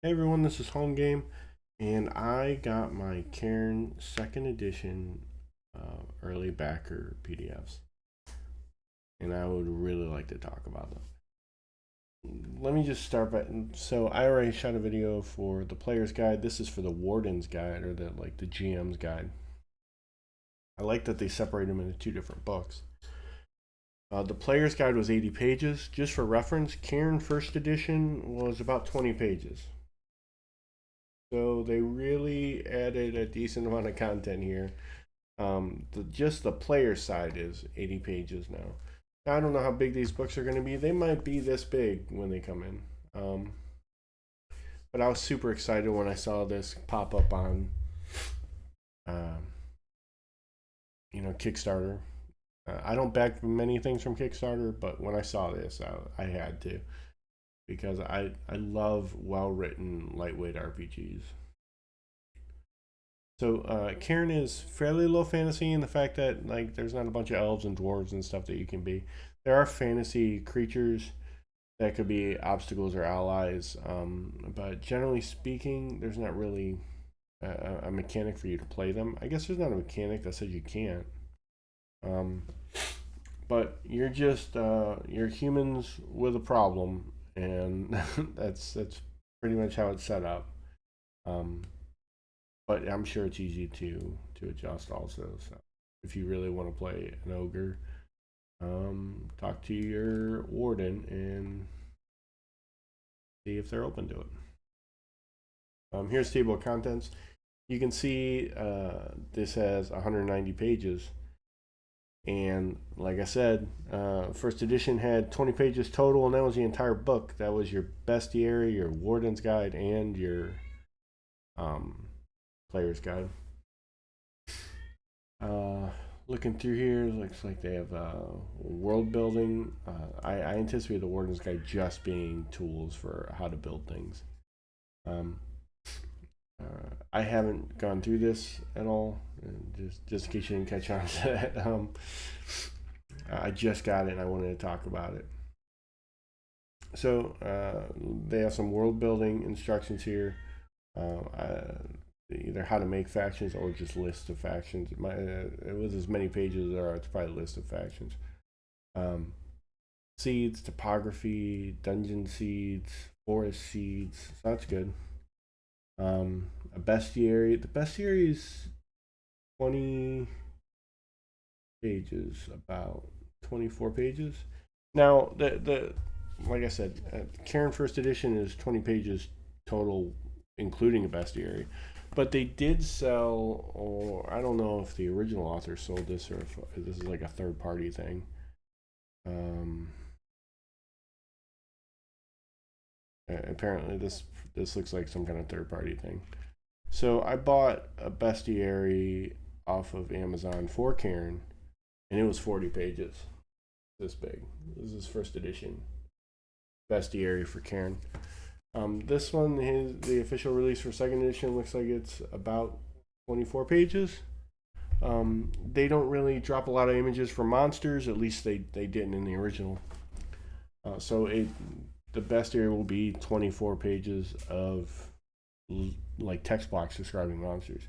Hey everyone, this is Home Game, and I got my Cairn second edition early backer PDFs, and I would really like to talk about them. Let me just start by so I already shot a video for the player's guide. This is for the Warden's guide or the GM's guide. I like that they separate them into two different books. The player's guide was 80 pages. Just for reference, Cairn first edition was about 20 pages. So they really added a decent amount of content here. Just the player side is 80 pages now. I don't know how big these books are going to be. They might be this big when they come in. But I was super excited when I saw this pop up on, um, Kickstarter. I don't back many things from Kickstarter, but when I saw this, I had to because I love well written, lightweight RPGs. So Cairn is fairly low fantasy in the fact that there's not a bunch of elves and dwarves and stuff that you can be. There are fantasy creatures that could be obstacles or allies, but generally speaking, there's not really a mechanic for you to play them. I guess there's not a mechanic that says you can't. Um, but you're humans with a problem, and that's pretty much how it's set up. Um, but I'm sure it's easy to adjust also. So if you really want to play an ogre, talk to your warden and see if they're open to it. Here's table of contents. You can see this has 190 pages. And like I said, first edition had 20 pages total, and that was the entire book. That was your bestiary, your warden's guide, and your um, player's guide. Looking through here, looks like they have world building. I anticipate the warden's guide just being tools for how to build things. I haven't gone through this at all, just in case you didn't catch on to that. I just got it and I wanted to talk about it. So they have some world building instructions here. Either how to make factions or just lists of factions. With as many pages as there are, it's probably a list of factions. Seeds, topography, dungeon seeds, forest seeds. So that's good. A bestiary. The bestiary is 20 pages, about 24 pages. Now, the like I said, Cairn First Edition is 20 pages total, including a bestiary. But they did sell, or I don't know if the original author sold this or if this is like a third party thing. Apparently, this looks like some kind of third party thing. So I bought a bestiary off of Amazon for Cairn, and it was 40 pages, this big. This is first edition bestiary for Cairn. This one, the official release for second edition looks like it's about 24 pages. They don't really drop a lot of images for monsters, at least they didn't in the original. So the bestiary will be 24 pages of like text blocks describing monsters.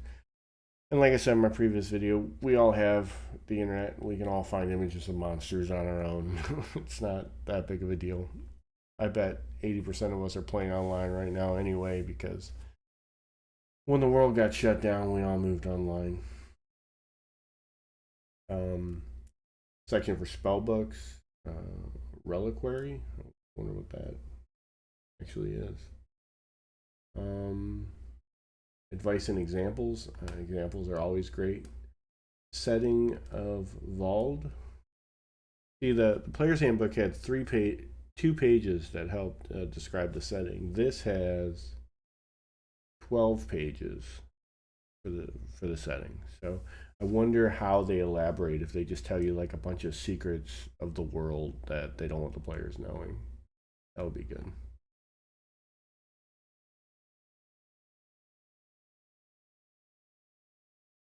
And like I said in my previous video, we all have the internet. We can all find images of monsters on our own. It's not that big of a deal. I bet 80% of us are playing online right now anyway, because when the world got shut down, we all moved online. Section for spell books, reliquary. I wonder what that actually is. Advice and examples. Examples are always great. Setting of Vald. See, the player's handbook had 2 pages that helped describe the setting. This has 12 pages for the setting. So I wonder how they elaborate, if they just tell you like a bunch of secrets of the world that they don't want the players knowing. That would be good.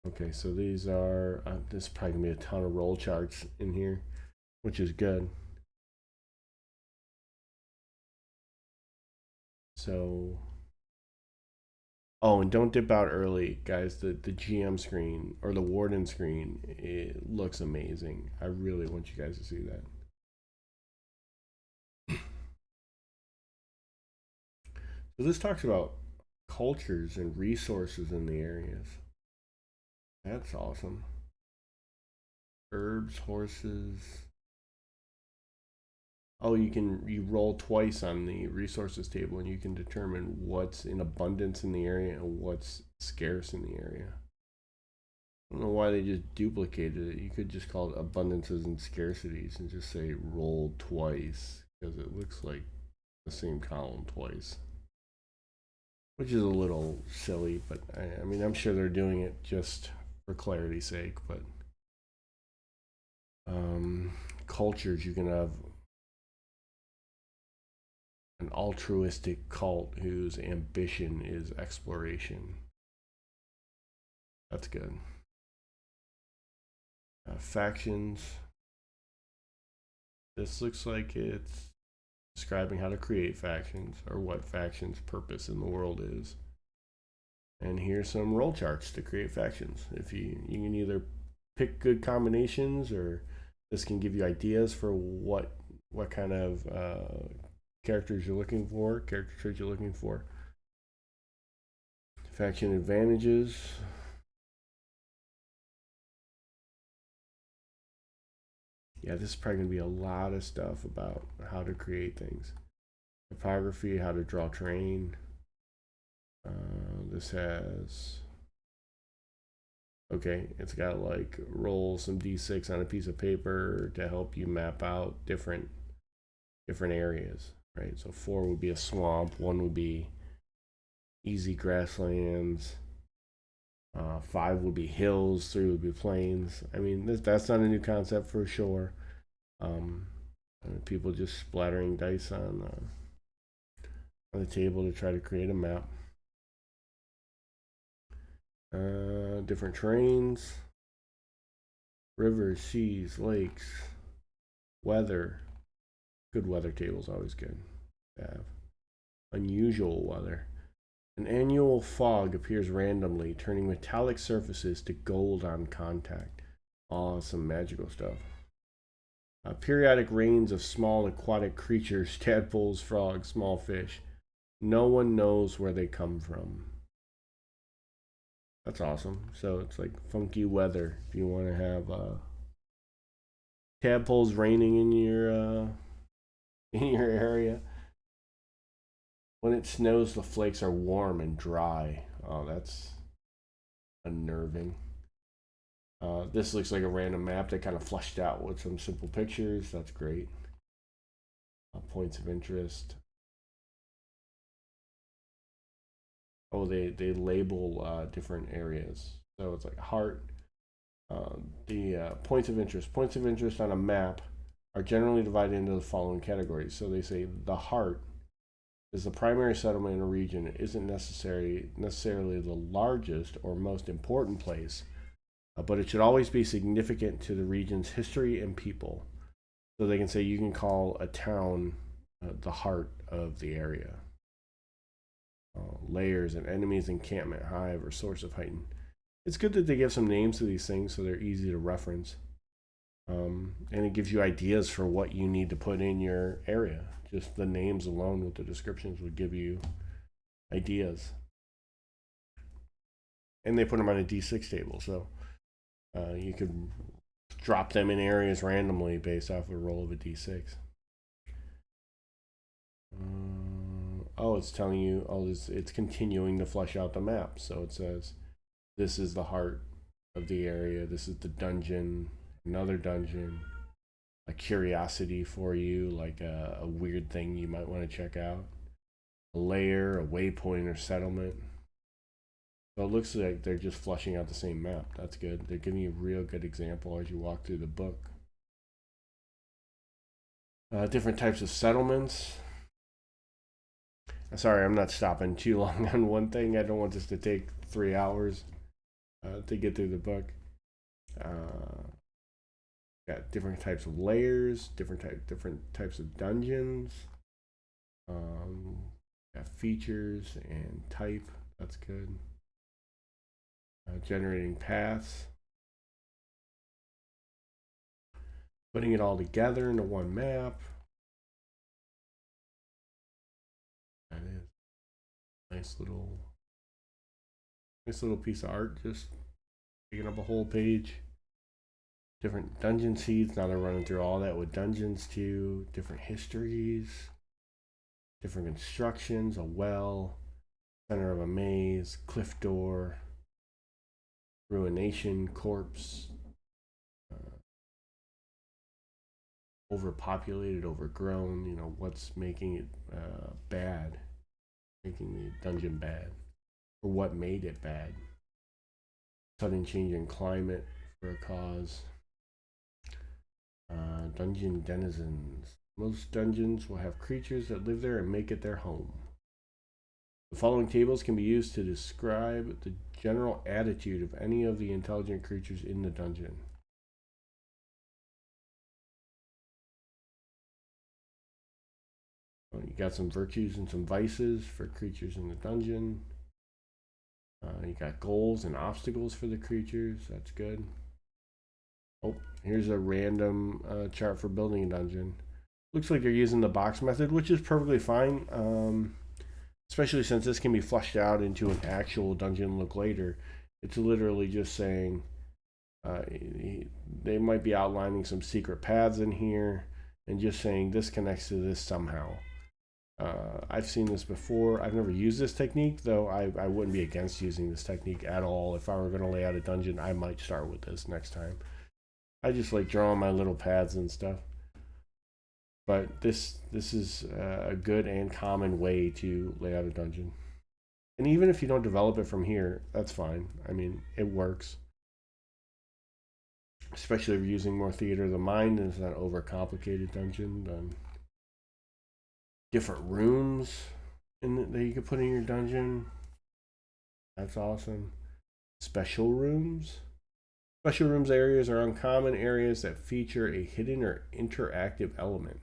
Okay, so these are, this is probably gonna be a ton of roll charts in here, which is good. So Oh, and don't dip out early, guys. The GM screen or the Warden screen, it looks amazing. I really want you guys to see that. So this talks about cultures and resources in the areas. That's awesome. Herbs, horses. Oh, you roll twice on the resources table and you can determine what's in abundance in the area and what's scarce in the area. I don't know why they just duplicated it. You could just call it abundances and scarcities and just say roll twice because it looks like the same column twice, which is a little silly. But I mean, I'm sure they're doing it just for clarity's sake. But cultures, you can have an altruistic cult whose ambition is exploration. That's good. Factions. This looks like it's describing how to create factions or what factions' purpose in the world is. And here's some roll charts to create factions. If you can either pick good combinations, or this can give you ideas for what kind of characters you're looking for, character traits you're looking for. Faction advantages. Yeah, this is probably going to be a lot of stuff about how to create things. Topography, how to draw terrain. This has, okay, it's got like roll some d6 on a piece of paper to help you map out different areas, right? So 4 would be a swamp, 1 would be easy grasslands, 5 would be hills, 3 would be plains. I mean, that's not a new concept for sure. People just splattering dice on the table to try to create a map. Different terrains, rivers, seas, lakes, weather. Good weather table is always good to have. Unusual weather. An annual fog appears randomly, turning metallic surfaces to gold on contact. Oh, some magical stuff. Periodic rains of small aquatic creatures, tadpoles, frogs, small fish. No one knows where they come from. That's awesome. So it's like funky weather. If you want to have tadpoles raining in your area. When it snows, the flakes are warm and dry. Oh, that's unnerving. This looks like a random map that kind of flushed out with some simple pictures. That's great. Points of interest. Oh, they label different areas. So it's like heart. The points of interest. Points of interest on a map are generally divided into the following categories. So they say the heart is the primary settlement in a region. It isn't necessarily the largest or most important place, but it should always be significant to the region's history and people. So they can say you can call a town the heart of the area. Layers and enemies encampment, hive, or source of heightened. It's good that they give some names to these things so they're easy to reference. And it gives you ideas for what you need to put in your area. Just the names alone with the descriptions would give you ideas. And they put them on a d6 table, so you could drop them in areas randomly based off a roll of a d6. Oh, it's telling you, it's continuing to flesh out the map. So it says, this is the heart of the area, this is the dungeon, another dungeon, a curiosity for you, like a weird thing you might want to check out, a layer, a waypoint, or settlement. So it looks like they're just fleshing out the same map. That's good. They're giving you a real good example as you walk through the book. Different types of settlements. Sorry, I'm not stopping too long on one thing. I don't want this to take 3 hours to get through the book. Got different types of layers, different types of dungeons. Got features and type. That's good. Generating paths. Putting it all together into one map. That is nice little piece of art, just taking up a whole page. Different dungeon seeds. Now they're running through all that with dungeons too. Different histories, different constructions, a well, center of a maze, cliff door, ruination, corpse, overpopulated, overgrown. You know, what's making it bad, making the dungeon bad, or what made it bad. Sudden change in climate for a cause. Dungeon denizens. Most dungeons will have creatures that live there and make it their home. The following tables can be used to describe the general attitude of any of the intelligent creatures in the dungeon. You got some virtues and some vices for creatures in the dungeon. You got goals and obstacles for the creatures. That's good. Oh, here's a random chart for building a dungeon. Looks like you're using the box method, which is perfectly fine. Especially since this can be flushed out into an actual dungeon look later. It's literally just saying they might be outlining some secret paths in here and just saying this connects to this somehow. I've seen this before. I've never used this technique, though I wouldn't be against using this technique at all. If I were going to lay out a dungeon, I might start with this next time. I just like drawing my little paths and stuff. But this is a good and common way to lay out a dungeon. And even if you don't develop it from here, that's fine. I mean, it works. Especially if you're using more theater of the mind and it's not an overcomplicated dungeon. Then different rooms that you could put in your dungeon. That's awesome. Special rooms. Special rooms areas are uncommon areas that feature a hidden or interactive element.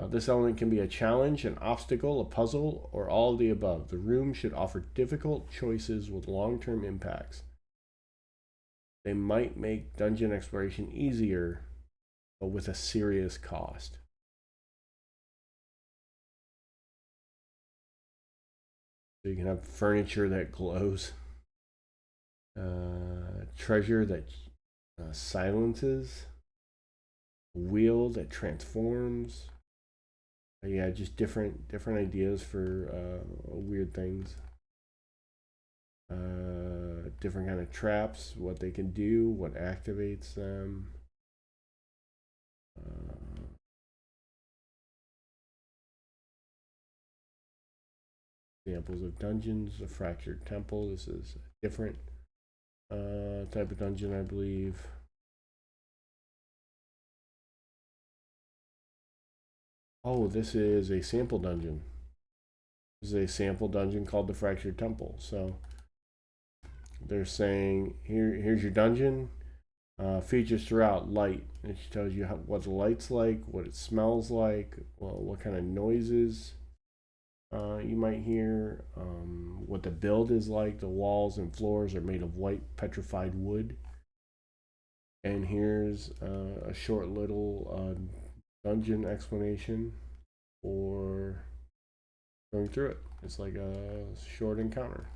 This element can be a challenge, an obstacle, a puzzle, or all of the above. The room should offer difficult choices with long-term impacts. They might make dungeon exploration easier, but with a serious cost. So you can have furniture that glows, treasure that silences, a wheel that transforms. Yeah, just different ideas for weird things. Different kind of traps, what they can do, what activates them. Examples of dungeons, a fractured temple. This is a different type of dungeon, I believe. Oh, this is a sample dungeon. This is a sample dungeon called the Fractured Temple. So they're saying here's your dungeon. Features throughout light. It tells you what the light's like, what it smells like, well, what kind of noises you might hear, what the build is like. The walls and floors are made of white petrified wood. And here's a short little dungeon explanation for going through it. It's like a short encounter.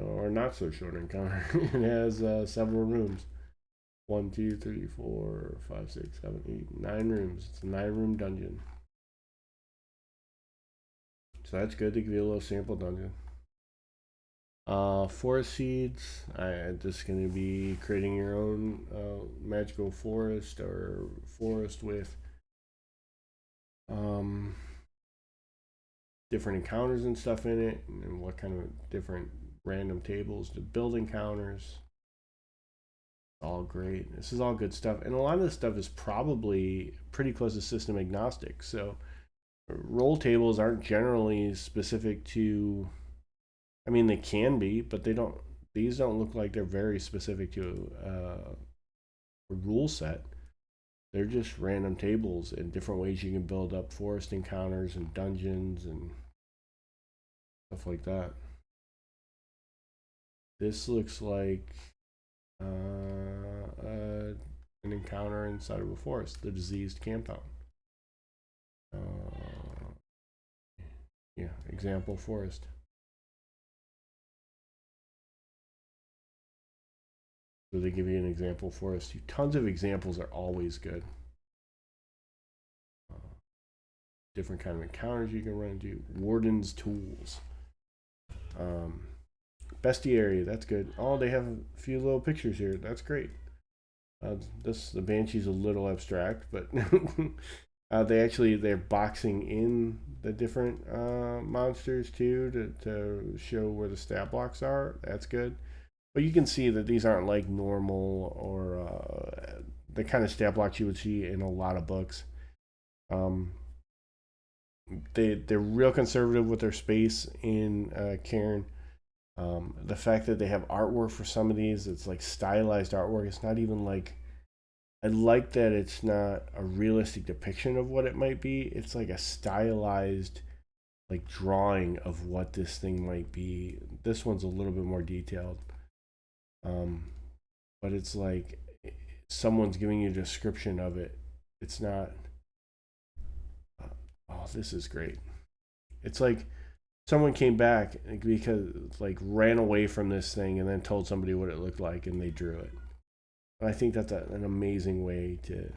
Or not so short encounter. It has several rooms. 1, 2, 3, 4, 5, 6, 7, 8, 9 rooms. It's a 9-room dungeon. So that's good to give you a little sample dungeon. Forest seeds. I'm just going to be creating your own magical forest or forest with different encounters and stuff in it, and what kind of different random tables to build encounters. All great. This is all good stuff, and a lot of this stuff is probably pretty close to system agnostic. So roll tables aren't generally specific to, I mean, they can be, but they don't. These don't look like they're very specific to a rule set. They're just random tables and different ways you can build up forest encounters and dungeons and stuff like that. This looks like an encounter inside of a forest, the diseased compound. Yeah, example forest. So they give you an example forest. Tons of examples are always good. Different kind of encounters you can run into. Warden's tools. Bestiary, that's good. Oh, they have a few little pictures here. That's great. The Banshee's a little abstract, but they're boxing in the different monsters too to show where the stat blocks are. That's good. But you can see that these aren't like normal or the kind of stat blocks you would see in a lot of books. They're real conservative with their space in Cairn. The fact that they have artwork for some of these, it's like stylized artwork. It's not even like, I like that it's not a realistic depiction of what it might be. It's like a stylized like drawing of what this thing might be. This one's a little bit more detailed. But it's like someone's giving you a description of it. It's not oh, this is great. It's like someone came back because like ran away from this thing and then told somebody what it looked like and they drew it. And I think that's an amazing way to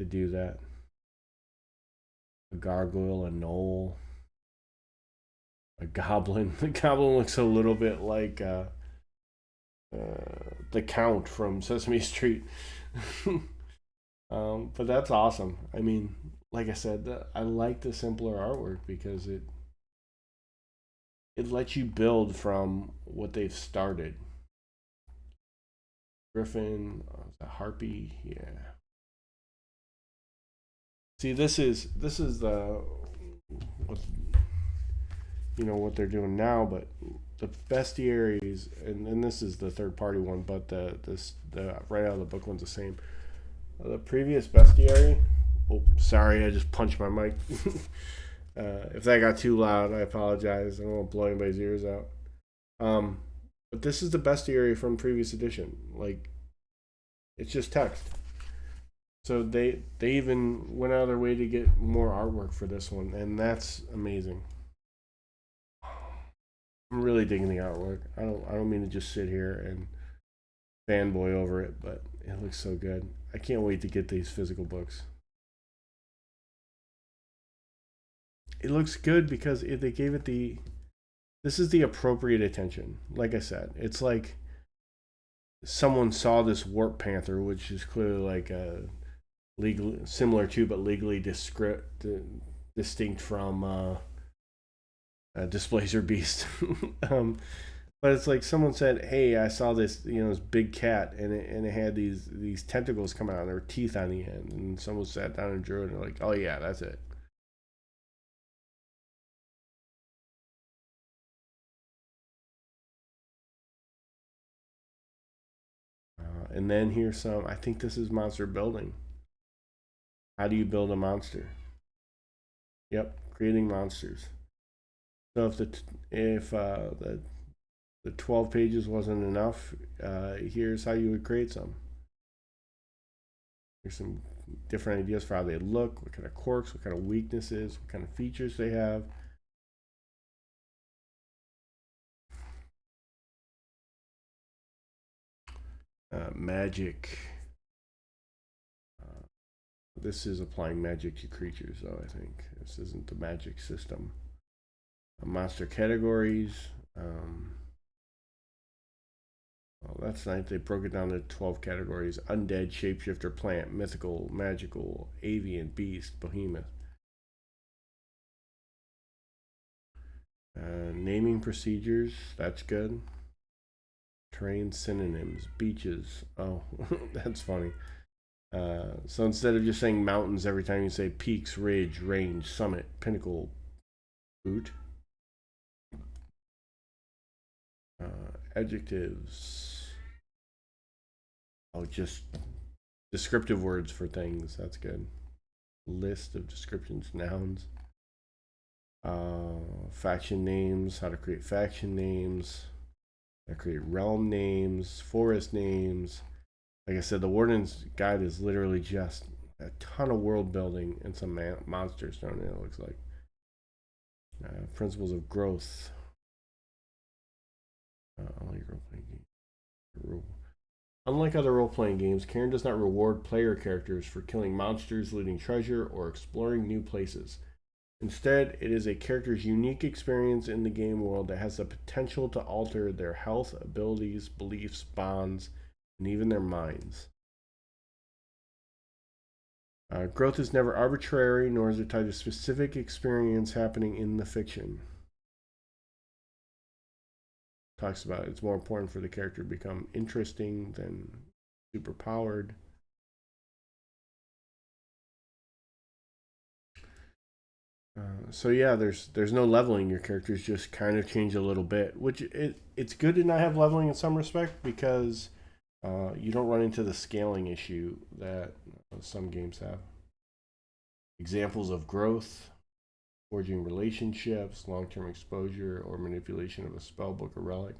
do that. A gargoyle, a gnoll, a goblin. The goblin looks a little bit like the Count from Sesame Street. But that's awesome. I mean, like I said, I like the simpler artwork because it lets you build from what they've started. Griffin, the harpy, yeah. See, this is the what they're doing now, but the bestiaries, and this is the third party one, but the right out of the book one's the same. The previous bestiary. Oh, sorry, I just punched my mic. If that got too loud, I apologize. I don't want to blow anybody's ears out. But this is the bestiary from previous edition. Like, it's just text. So they even went out of their way to get more artwork for this one, and that's amazing. I'm really digging the artwork. I don't mean to just sit here and fanboy over it, but it looks so good. I can't wait to get these physical books. It looks good because they gave it this is the appropriate attention. Like I said, it's like someone saw this Warp Panther, which is clearly like a legal similar to but legally distinct from Displacer Beast. But it's like someone said, "Hey, I saw this, this big cat, and it had these tentacles coming out, and there were teeth on the end." And someone sat down and drew it, and they're like, "Oh yeah, that's it." And then here's some. I think this is monster building. How do you build a monster? Yep, creating monsters. So if the 12 pages wasn't enough, here's how you would create some. Here's some different ideas for how they look, what kind of quirks, what kind of weaknesses, what kind of features they have. Magic. This is applying magic to creatures, though, I think. This isn't the magic system. Monster categories. Well, that's nice. They broke it down to 12 categories: undead, shapeshifter, plant, mythical, magical, avian, beast, behemoth. Naming procedures, that's good. Terrain synonyms, beaches. Oh, that's funny. So instead of just saying mountains every time, you say peaks, ridge, range, summit, pinnacle, boot. Adjectives. Oh, just Descriptive words for things. That's good. List of descriptions, nouns. Faction names. How to create faction names. How to create realm names. Forest names. Like I said, the Warden's Guide is literally just a ton of world building and some monsters thrown in, it looks like. Principles of growth. Unlike other role-playing games, Cairn does not reward player characters for killing monsters, looting treasure, or exploring new places. Instead, it is a character's unique experience in the game world that has the potential to alter their health, abilities, beliefs, bonds, and even their minds. Growth is never arbitrary, nor is it tied to specific experience happening in the fiction. Talks about it's more important for the character to become interesting than super powered. So yeah, there's no leveling. Your characters just kind of change a little bit, which it's good to not have leveling in some respect because you don't run into the scaling issue that some games have. Examples of growth: forging relationships, long-term exposure, or manipulation of a spell book or relic.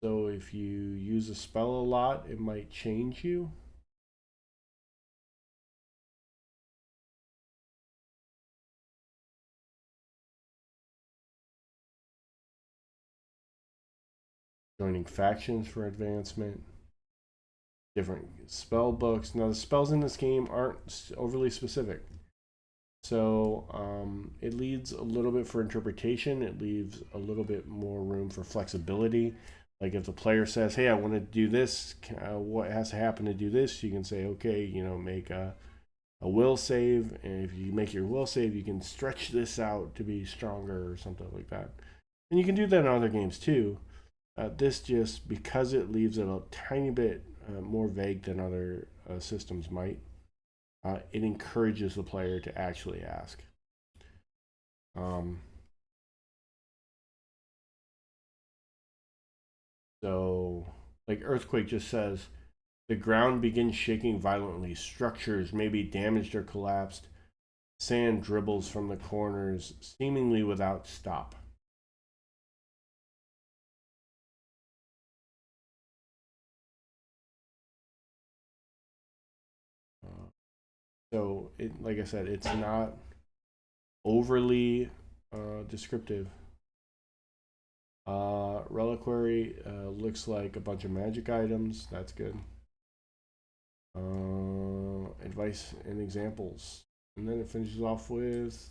So if you use a spell a lot, it might change you. Joining factions for advancement. Different spell books. Now the spells in this game aren't overly specific. So it leads a little bit for interpretation. It leaves a little bit more room for flexibility. Like if the player says, hey, I want to do this, what has to happen to do this? You can say, okay, make a will save. And if you make your will save, you can stretch this out to be stronger or something like that. And you can do that in other games too. This just, because it leaves it a tiny bit more vague than other systems might, it encourages the player to actually ask. So, like Earthquake just says, the ground begins shaking violently. Structures may be damaged or collapsed. Sand dribbles from the corners, seemingly without stop. So, like I said, it's not overly descriptive. Reliquary looks like a bunch of magic items. That's good. Advice and examples. And then it finishes off with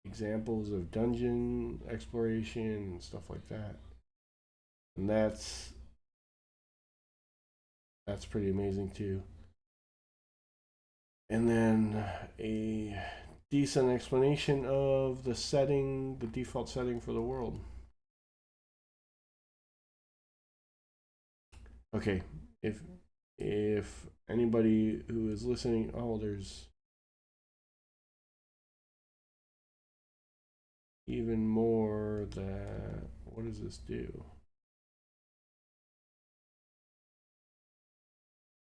examples of dungeon exploration and stuff like that. And that's pretty amazing too. And then a decent explanation of the setting, the default setting for the world. Okay, if anybody who is listening, oh, there's even more that, what does this do?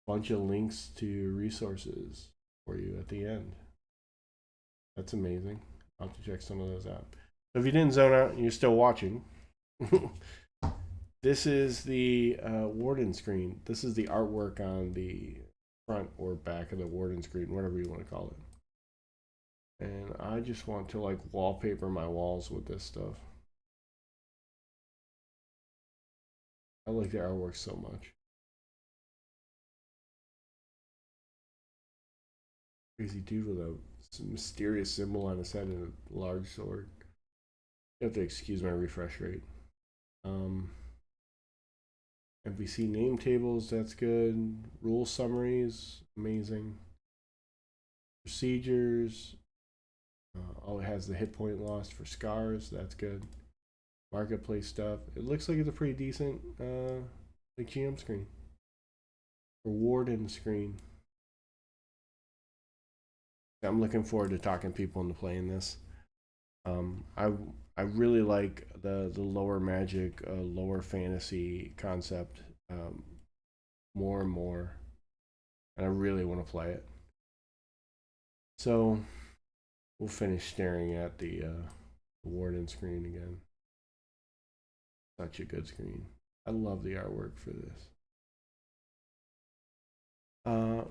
Bunch of links to resources for you at the end. That's amazing. I'll have to check some of those out. So if you didn't zone out and you're still watching, this is the Warden screen. This is the artwork on the front or back of the Warden screen, whatever you want to call it. And I just want to like wallpaper my walls with this stuff. I like the artwork so much. Crazy dude with a mysterious symbol on his head and a large sword. You have to excuse my refresh rate. NPC name tables, that's good. Rule summaries, amazing. Procedures. Oh, it has the hit point lost for scars, that's good. Marketplace stuff. It looks like it's a pretty decent like GM screen. Or Warden screen. I'm looking forward to talking people into playing this. I really like the lower magic, lower fantasy concept more and more, and I really want to play it. So we'll finish staring at the Warden screen again. Such a good screen. I love the artwork for this.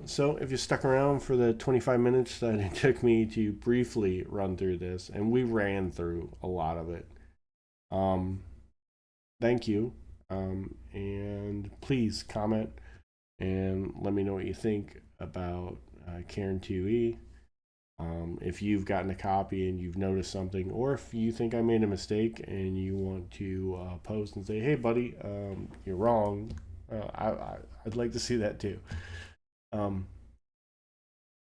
So if you stuck around for the 25 minutes that it took me to briefly run through this, and we ran through a lot of it, thank you. And please comment and let me know what you think about Cairn 2E. If you've gotten a copy and you've noticed something, or if you think I made a mistake and you want to post and say, "Hey, buddy, you're wrong," I'd like to see that too. Um,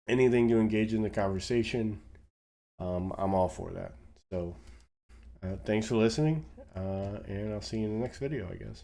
Anything to engage in the conversation, I'm all for that. So, thanks for listening, and I'll see you in the next video, I guess.